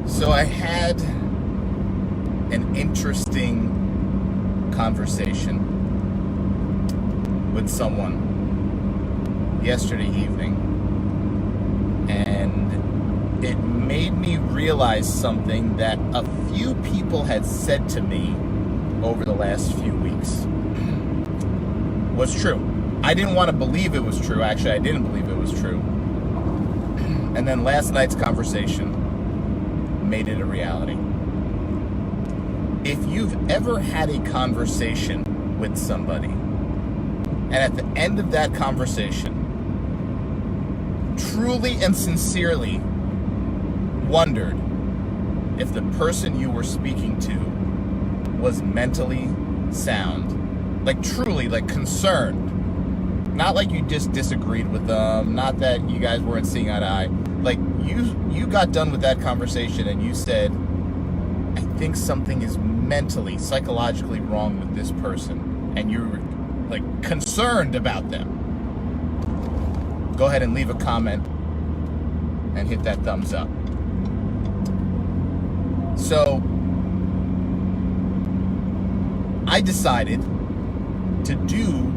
So I had an interesting conversation with someone yesterday evening, and it made me realize something that a few people had said to me over the last few weeks was true. I didn't want to believe it was true. Actually, I didn't believe it was true. And then last night's conversation made it a reality. If you've ever had a conversation with somebody, and at the end of that conversation, truly and sincerely wondered if the person you were speaking to was mentally sound, like truly, like concerned, not like you just disagreed with them, not that you guys weren't seeing eye to eye, like you got done with that conversation and you said, I think something is mentally, psychologically wrong with this person, and you're like concerned about them. Go ahead and leave a comment and hit that thumbs up. So I decided to do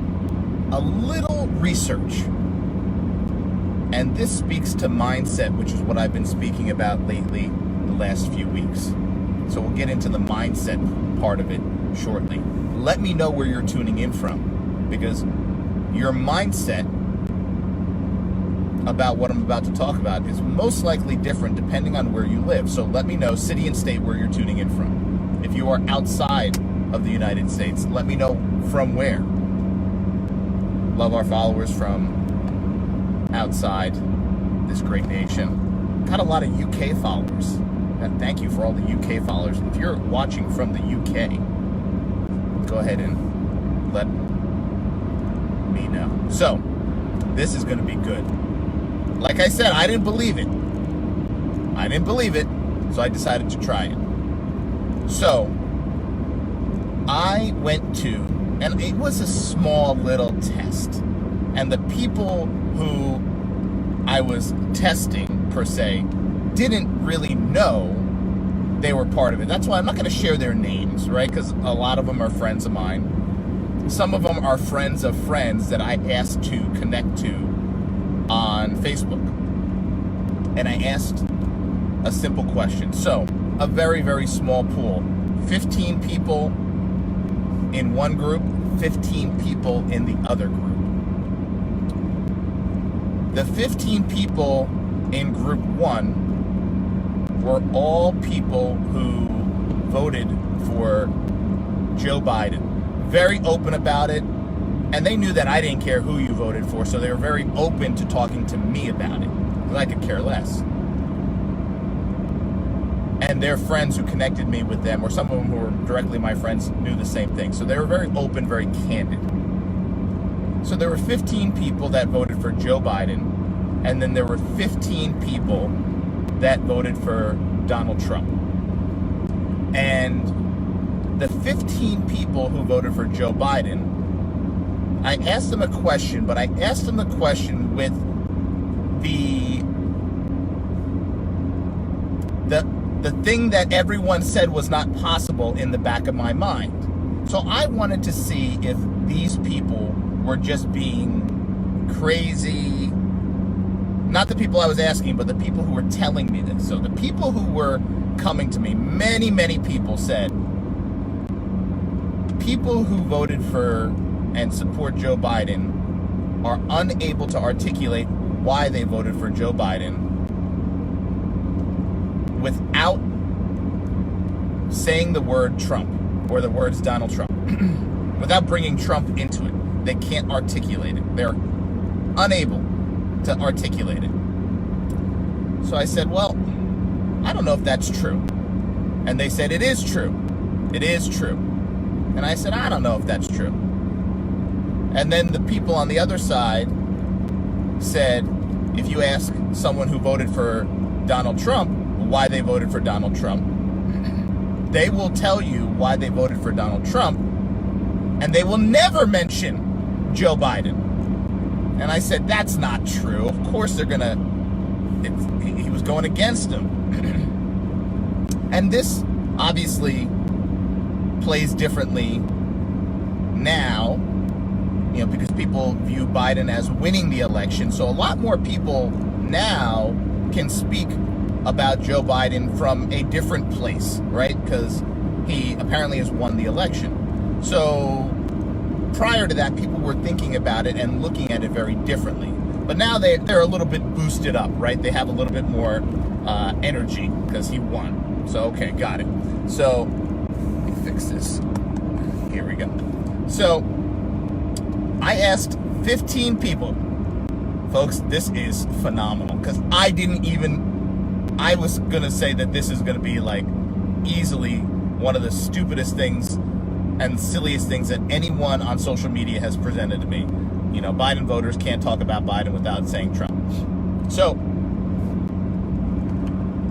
a little research, and this speaks to mindset, which is what I've been speaking about lately the last few weeks. So we'll get into the mindset part of it shortly. Let me know where you're tuning in from, because your mindset about what I'm about to talk about is most likely different depending on where you live. So let me know, city and state, where you're tuning in from. If you are outside of the United States, let me know from where. Love our followers from outside this great nation. Got a lot of UK followers. And thank you for all the UK followers. If you're watching from the UK, go ahead and let me know. So, this is going to be good. Like I said, I didn't believe it. So I decided to try it. So, I went to, and it was a small little test. And the people who I was testing, per se, didn't really know they were part of it. That's why I'm not going to share their names, right? Because a lot of them are friends of mine. Some of them are friends of friends that I asked to connect to on Facebook. And I asked a simple question. So, a very, very small pool. 15 people in one group, 15 people in the other group. The 15 people in group one were all people who voted for Joe Biden. Very open about it, and they knew that I didn't care who you voted for, so they were very open to talking to me about it, because I could care less. And their friends who connected me with them, or some of them who were directly my friends, knew the same thing. So they were very open, very candid. So there were 15 people that voted for Joe Biden, and then there were 15 people that voted for Donald Trump. And the 15 people who voted for Joe Biden, I asked them a question, but I asked them the question with the thing that everyone said was not possible in the back of my mind. So I wanted to see if these people were just being crazy. Not the people I was asking, but the people who were telling me this. So the people who were coming to me, many, many people said, people who voted for and support Joe Biden are unable to articulate why they voted for Joe Biden without saying the word Trump or the words Donald Trump. Without bringing Trump into it. They can't articulate it. They're unable to articulate it. So I said, well, I don't know if that's true. And they said, it is true. It is true. And I said, I don't know if that's true. And then the people on the other side said, if you ask someone who voted for Donald Trump why they voted for Donald Trump, they will tell you why they voted for Donald Trump, and they will never mention Joe Biden. And I said, that's not true. Of course they're going to, he was going against him. And this obviously plays differently now, because people view Biden as winning the election. So a lot more people now can speak about Joe Biden from a different place, right? Because he apparently has won the election. So prior to that, people were thinking about it and looking at it very differently. But now they're a little bit boosted up, right? They have a little bit more energy because he won. So, okay, got it. So, let me fix this. Here we go. So, I asked 15 people. Folks, this is phenomenal because I was going to say that this is going to be like easily one of the stupidest things and silliest things that anyone on social media has presented to me. Biden voters can't talk about Biden without saying Trump. So,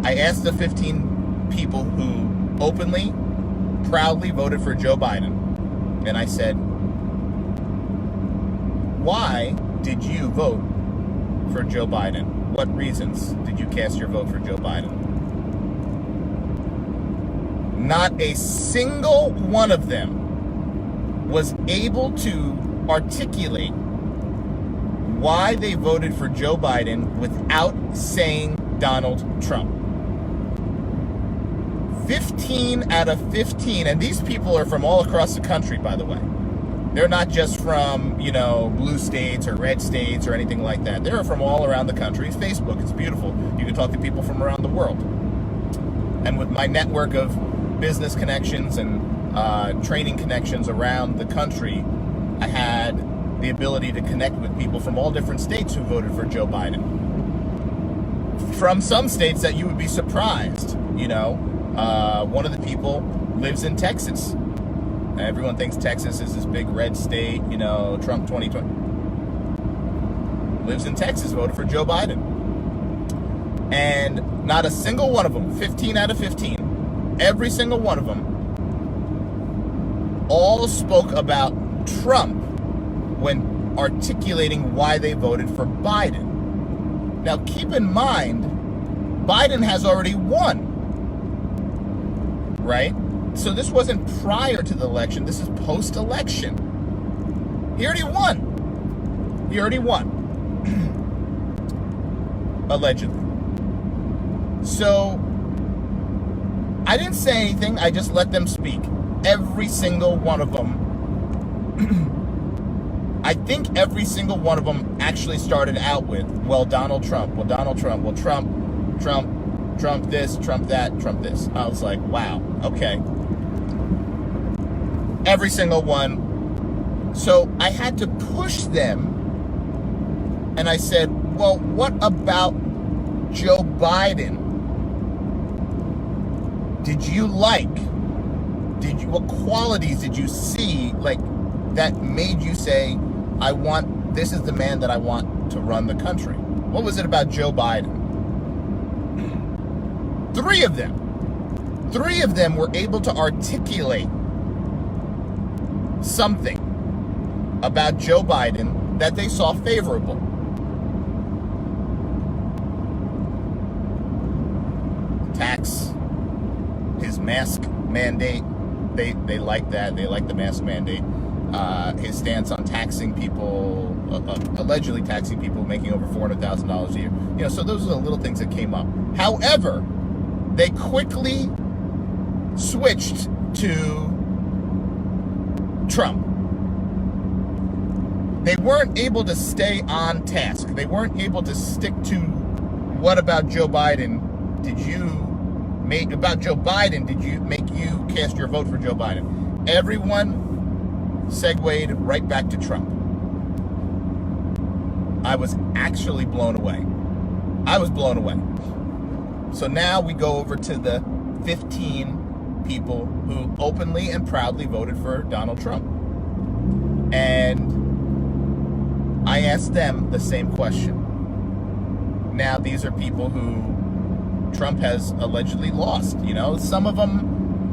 I asked the 15 people who openly, proudly voted for Joe Biden, and I said, why did you vote for Joe Biden? What reasons did you cast your vote for Joe Biden? Not a single one of them was able to articulate why they voted for Joe Biden without saying Donald Trump. 15 out of 15, and these people are from all across the country, by the way. They're not just from, blue states or red states or anything like that. They're from all around the country. It's Facebook. It's beautiful. You can talk to people from around the world. And with my network of business connections and training connections around the country, I had the ability to connect with people from all different states who voted for Joe Biden. From some states that you would be surprised, one of the people lives in Texas. Everyone thinks Texas is this big red state, Trump 2020. Lives in Texas, voted for Joe Biden. And not a single one of them, 15 out of 15, every single one of them, all spoke about Trump when articulating why they voted for Biden. Now, keep in mind, Biden has already won, right? So this wasn't prior to the election. This is post-election. He already won. Allegedly. So I didn't say anything. I just let them speak. Every single one of them. I think every single one of them actually started out with, Donald Trump, Trump this, Trump that, Trump this. I was like, wow, okay. Every single one. So I had to push them. And I said, well, what about Joe Biden? Did you like? What qualities did you see that made you say, this is the man that I want to run the country? What was it about Joe Biden? Three of them were able to articulate something about Joe Biden that they saw favorable. Tax, his mask mandate, they like that. They like the mask mandate. His stance on taxing people, allegedly taxing people making over $400,000 a year. So those are the little things that came up. However, they quickly switched to Trump. They weren't able to stay on task. They weren't able to stick to what about Joe Biden did you make you cast your vote for Joe Biden. Everyone segued right back to Trump. I was actually blown away. So now we go over to the 15 people who openly and proudly voted for Donald Trump. And I asked them the same question. Now, these are people who Trump has allegedly lost. Some of them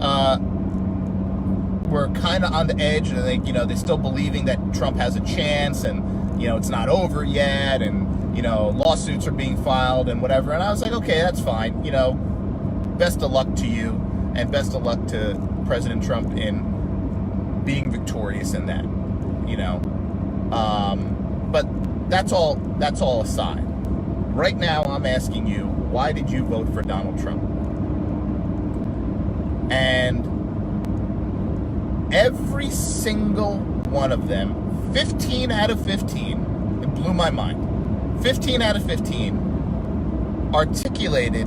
were kind of on the edge, and they're still believing that Trump has a chance, and it's not over yet, and lawsuits are being filed and whatever. And I was like, okay, that's fine. best of luck to you, and best of luck to President Trump in being victorious in that, you know. But that's all aside. Right now, I'm asking you, why did you vote for Donald Trump? And every single one of them, 15 out of 15, it blew my mind. 15 out of 15 articulated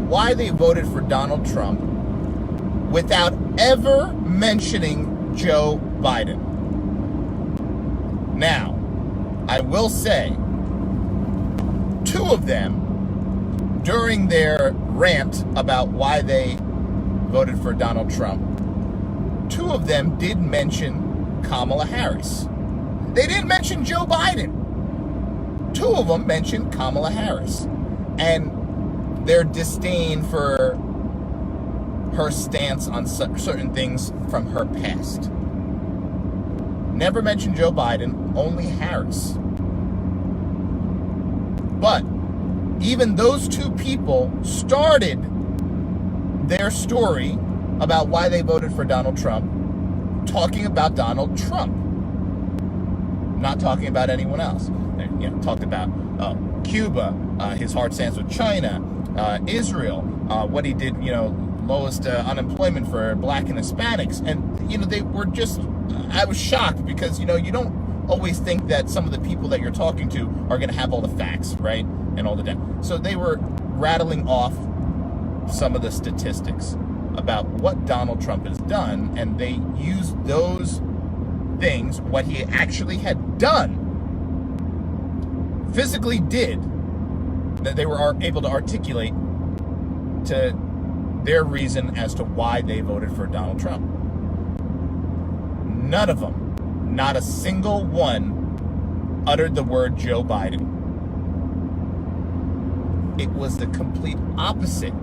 why they voted for Donald Trump without ever mentioning Joe Biden. Now, I will say, two of them, during their rant about why they voted for Donald Trump, two of them did mention Kamala Harris. They didn't mention Joe Biden. Two of them mentioned Kamala Harris. And their disdain for her stance on certain things from her past. Never mentioned Joe Biden, only Harris. But even those two people started their story about why they voted for Donald Trump talking about Donald Trump, not talking about anyone else. They, talked about Cuba, his hard stance with China, Israel, what he did, lowest unemployment for Black and Hispanics. And, they were just, I was shocked because, you don't always think that some of the people that you're talking to are going to have all the facts, right? And all the data. So they were rattling off some of the statistics about what Donald Trump has done, and they used those things, what he actually had done, physically did, that they were able to articulate to their reason as to why they voted for Donald Trump. None of them, not a single one, uttered the word Joe Biden. It was the complete opposite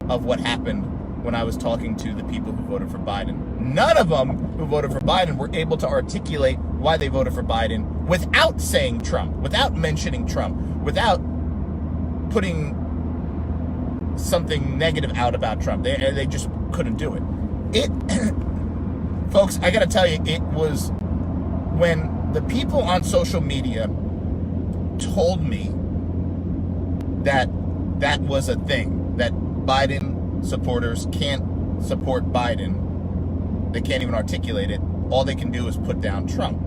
of what happened when I was talking to the people who voted for Biden. None of them who voted for Biden were able to articulate why they voted for Biden without saying Trump, without mentioning Trump, without putting something negative out about Trump. They just couldn't do it. Folks, I gotta tell you, it was when the people on social media told me that that was a thing, that Biden supporters can't support Biden, they can't even articulate it, all they can do is put down Trump.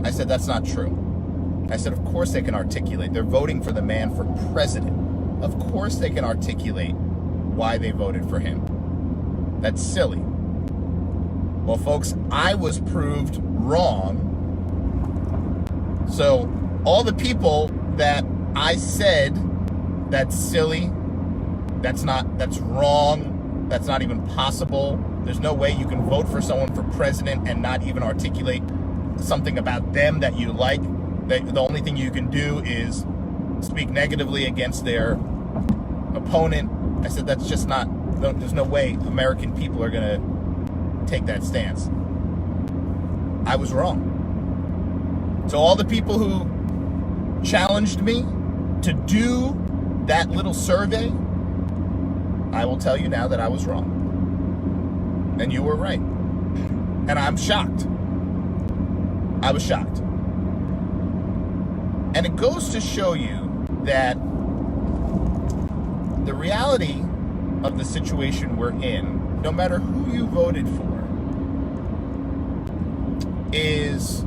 I said, that's not true. I said, of course they can articulate. They're voting for the man for president. Of course they can articulate why they voted for him. That's silly. Well, folks, I was proved wrong. So all the people that I said, that's silly, that's wrong, that's not even possible, there's no way you can vote for someone for president and not even articulate something about them that you like. The only thing you can do is speak negatively against their opponent. I said, that's just not, there's no way American people are going to take that stance. I was wrong. So all the people who challenged me to do that little survey, I will tell you now that I was wrong. And you were right. And I'm shocked. I was shocked. And it goes to show you that the reality of the situation we're in, no matter who you voted for, is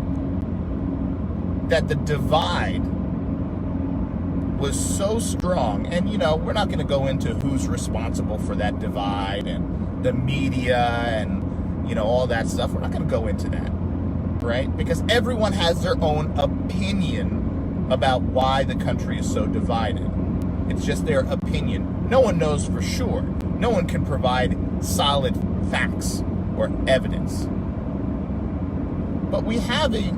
that the divide was so strong. And, we're not going to go into who's responsible for that divide and the media and, all that stuff. We're not going to go into that, right? Because everyone has their own opinion about why the country is so divided. It's just their opinion. No one knows for sure. No one can provide solid facts or evidence. But we have a,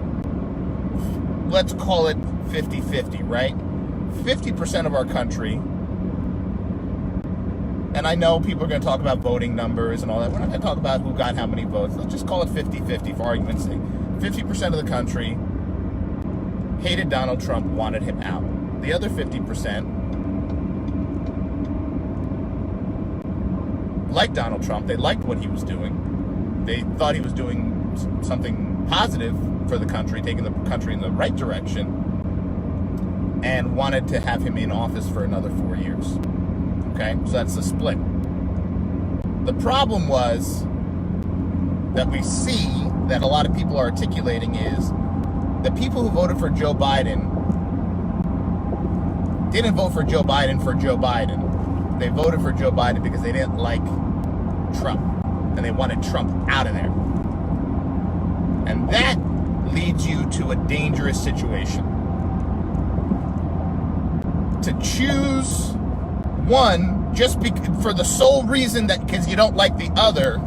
let's call it 50-50, right? 50% of our country, and I know people are going to talk about voting numbers and all that. We're not going to talk about who got how many votes. Let's just call it 50-50 for argument's sake. 50% of the country hated Donald Trump, wanted him out. The other 50% liked Donald Trump. They liked what he was doing. They thought he was doing something positive for the country, taking the country in the right direction, and wanted to have him in office for another 4 years. Okay, so that's the split. The problem was that we see that a lot of people are articulating is the people who voted for Joe Biden didn't vote for Joe Biden for Joe Biden. They voted for Joe Biden because they didn't like Trump, and they wanted Trump out of there. And that leads you to a dangerous situation. To choose one just for the sole reason that because you don't like the other,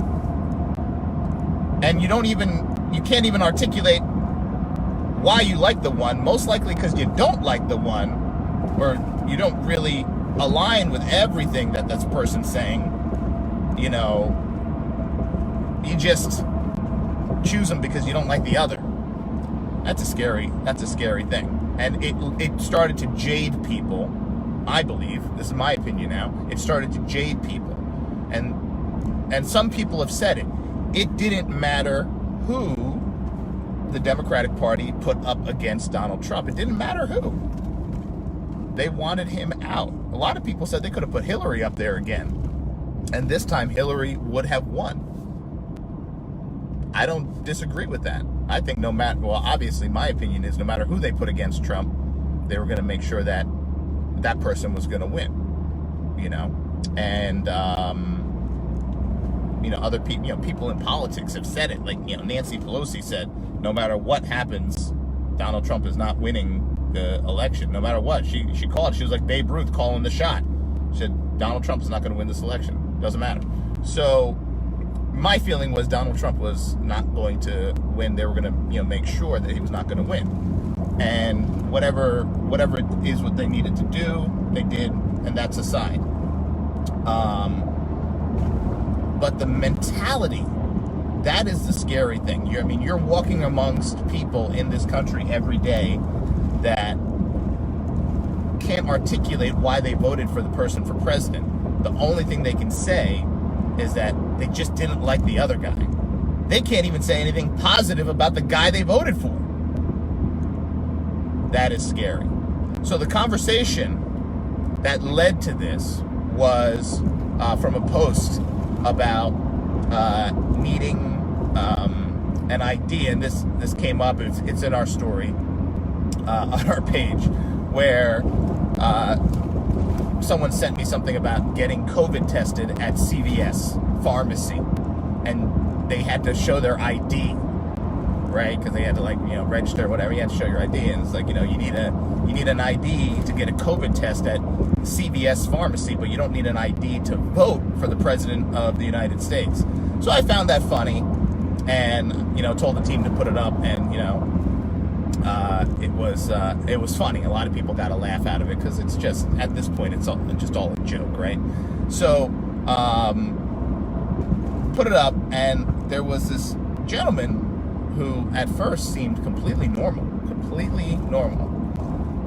and you can't even articulate why you like the one, most likely because you don't like the one, or you don't really align with everything that this person's saying. You know, you just choose them because you don't like the other. That's a scary thing. And it started to jade people, I believe. This is my opinion now. It started to jade people. And some people have said it. It didn't matter who the Democratic Party put up against Donald Trump. It didn't matter who. They wanted him out. A lot of people said they could have put Hillary up there again. And this time Hillary would have won. I don't disagree with that. I think obviously my opinion is no matter who they put against Trump, they were going to make sure that that person was going to win, you know? And, other people, people in politics have said it. Like, Nancy Pelosi said, no matter what happens, Donald Trump is not winning the election. No matter what. She called. She was like Babe Ruth calling the shot. She said, Donald Trump is not going to win this election. Doesn't matter. So my feeling was Donald Trump was not going to win. They were going to, make sure that he was not going to win. And whatever it is what they needed to do, they did, and that's aside. But the mentality, that is the scary thing. You're walking amongst people in this country every day that can't articulate why they voted for the person for president. The only thing they can say is that they just didn't like the other guy. They can't even say anything positive about the guy they voted for. That is scary. So the conversation that led to this was from a post about needing an ID, and this came up. It's in our story on our page, where someone sent me something about getting COVID tested at CVS pharmacy, and they had to show their ID, right? Because they had to register or whatever. You had to show your ID, and it's like you need an ID to get a COVID test at CVS pharmacy, but you don't need an ID to vote for the president of the United States. So I found that funny, and told the team to put it up, and it was funny. A lot of people got a laugh out of it because it's just at this point it's just all a joke, right? So put it up, and there was this gentleman who at first seemed completely normal,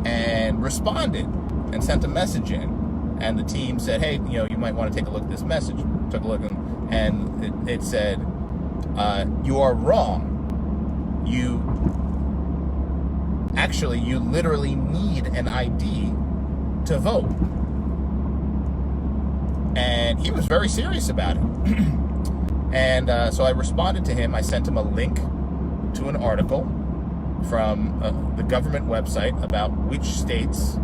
and responded and sent a message in, and the team said, hey, you might want to take a look at this message. Took a look, and it said, you are wrong. You literally need an ID to vote. And he was very serious about it. And so I responded to him. I sent him a link to an article from the government website about which states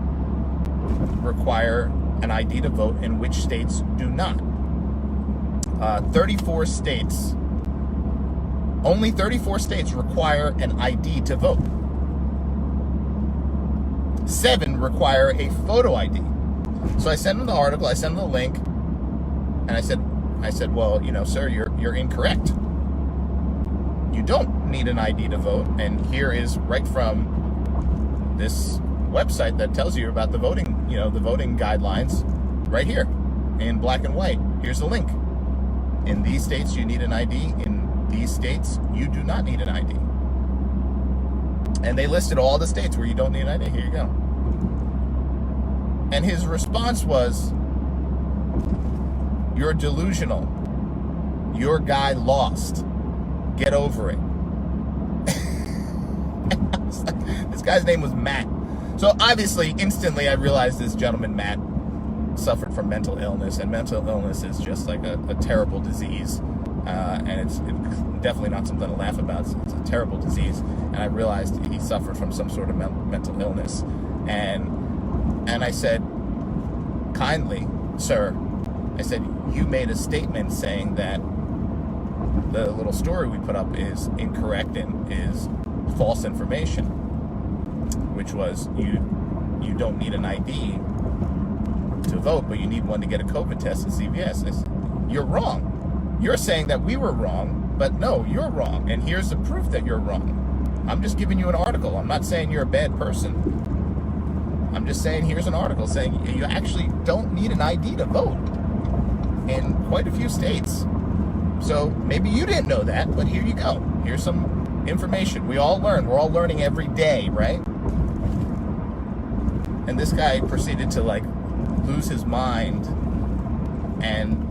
require an ID to vote and which states do not. 34 states, only 34 states require an ID to vote. 7 require a photo ID. So I sent him the article, I sent him the link, and I said, well, sir, you're incorrect. You don't need an ID to vote, and here is right from this website that tells you about the voting, the voting guidelines right here in black and white. Here's the link. In these states, you need an ID. In these states, you do not need an ID. And they listed all the states where you don't need an ID. Here you go. And his response was, You're delusional. Your guy lost. Get over it. This guy's name was Matt. So obviously, instantly I realized this gentleman, Matt, suffered from mental illness, and mental illness is just like a terrible disease. And it's definitely not something to laugh about. It's a terrible disease. And I realized he suffered from some sort of mental illness. And I said, kindly, sir, I said, you made a statement saying that the little story we put up is incorrect and is false information, which was you don't need an ID to vote, but you need one to get a COVID test at CVS. I said, you're wrong. You're saying that we were wrong, but no, you're wrong. And here's the proof that you're wrong. I'm just giving you an article. I'm not saying you're a bad person. I'm just saying here's an article saying you actually don't need an ID to vote in quite a few states. So maybe you didn't know that, but here you go. Here's some information. We all learn. We're all learning every day, right? And this guy proceeded to like lose his mind and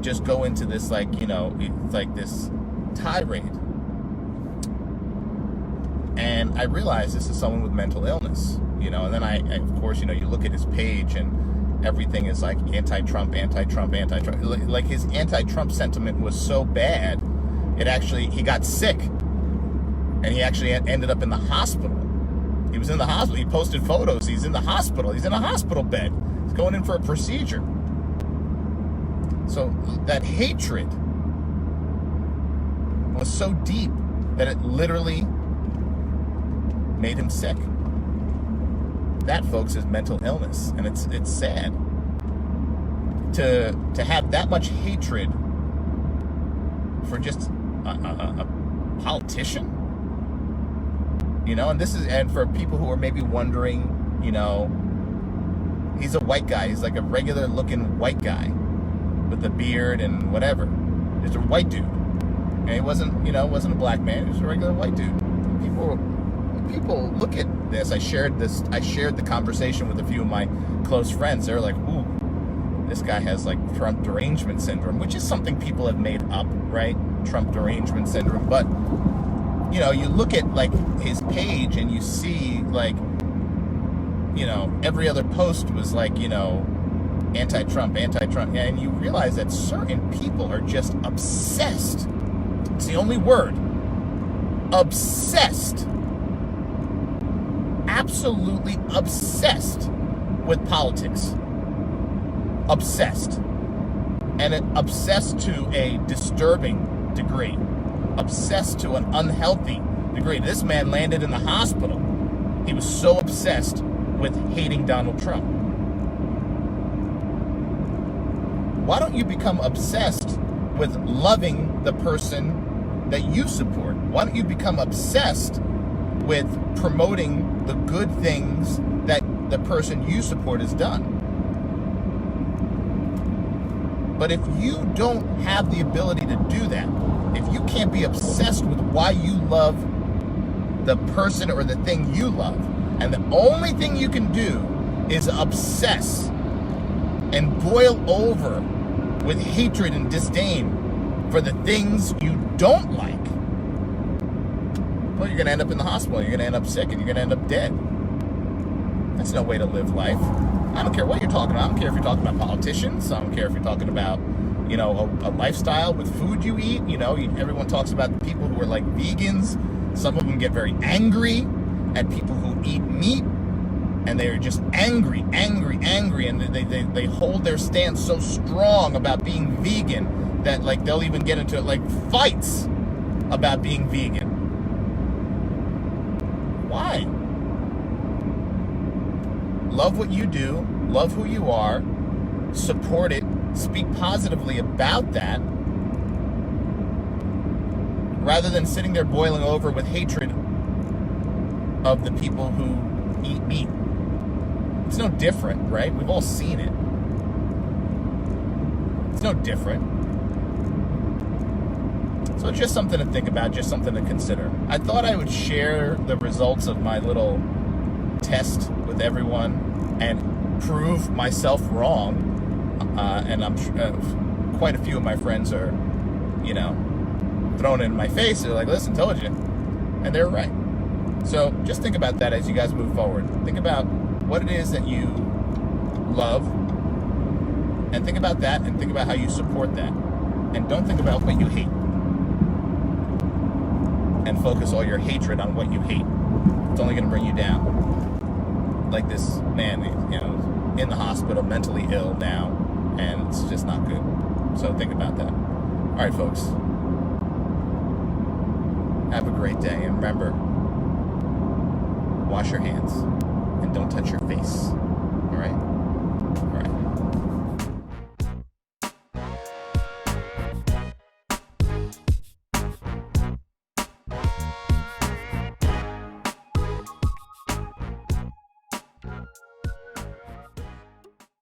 just go into this like, you know, like this tirade. And I realized this is someone with mental illness, you know, and then I of course, you know, you look at his page and everything is like anti-Trump, anti-Trump, anti-Trump. Like his anti-Trump sentiment was so bad, it actually, he got sick and he actually ended up in the hospital. He was in the hospital. He posted photos. He's in the hospital. He's in a hospital bed. He's going in for a procedure. So that hatred was so deep that it literally made him sick. That, folks, is mental illness, and it's sad to have that much hatred for just a politician, you know. And this is, and for people who are maybe wondering, you know, he's a white guy. He's like a regular looking white guy with a beard and whatever. He's a white dude, and he wasn't, you know, wasn't a black man. He was a regular white dude. People look at this. I shared the conversation with a few of my close friends. They're like, ooh, this guy has like Trump derangement syndrome, which is something people have made up, right? Trump derangement syndrome. But, you know, you look at like his page and you see like, you know, every other post was like, you know, anti-Trump, and you realize that certain people are just obsessed. It's the only word. Obsessed. Absolutely obsessed with politics. Obsessed. And obsessed to a disturbing degree. Obsessed to an unhealthy degree. This man landed in the hospital. He was so obsessed with hating Donald Trump. Why don't you become obsessed with loving the person that you support? Why don't you become obsessed with promoting the good things that the person you support has done? But if you don't have the ability to do that, if you can't be obsessed with why you love the person or the thing you love, and the only thing you can do is obsess and boil over with hatred and disdain for the things you don't like, well, you're going to end up in the hospital. You're going to end up sick, and you're going to end up dead. That's no way to live life. I don't care what you're talking about. I don't care if you're talking about politicians. I don't care if you're talking about, you know, a lifestyle with food you eat. You know, everyone talks about the people who are like vegans. Some of them get very angry at people who eat meat, and they're just angry, and they hold their stance so strong about being vegan that like they'll even get into like fights about being vegan. Why? Love what you do, love who you are, support it, speak positively about that, rather than sitting there boiling over with hatred of the people who eat meat. It's no different, right? We've all seen it. It's no different. So it's just something to think about, just something to consider. I thought I would share the results of my little test with everyone and prove myself wrong And I'm quite a few of my friends are, throwing it in my face. They're like, listen, told you. And they're right. So just think about that as you guys move forward. Think about what it is that you love, and think about that, and think about how you support that. And don't think about what you hate. And focus all your hatred on what you hate. It's only going to bring you down. Like this man, in the hospital, mentally ill now, and it's just not good. So think about that. All right, folks. Have a great day, and remember, wash your hands and don't touch your face. All right? All right.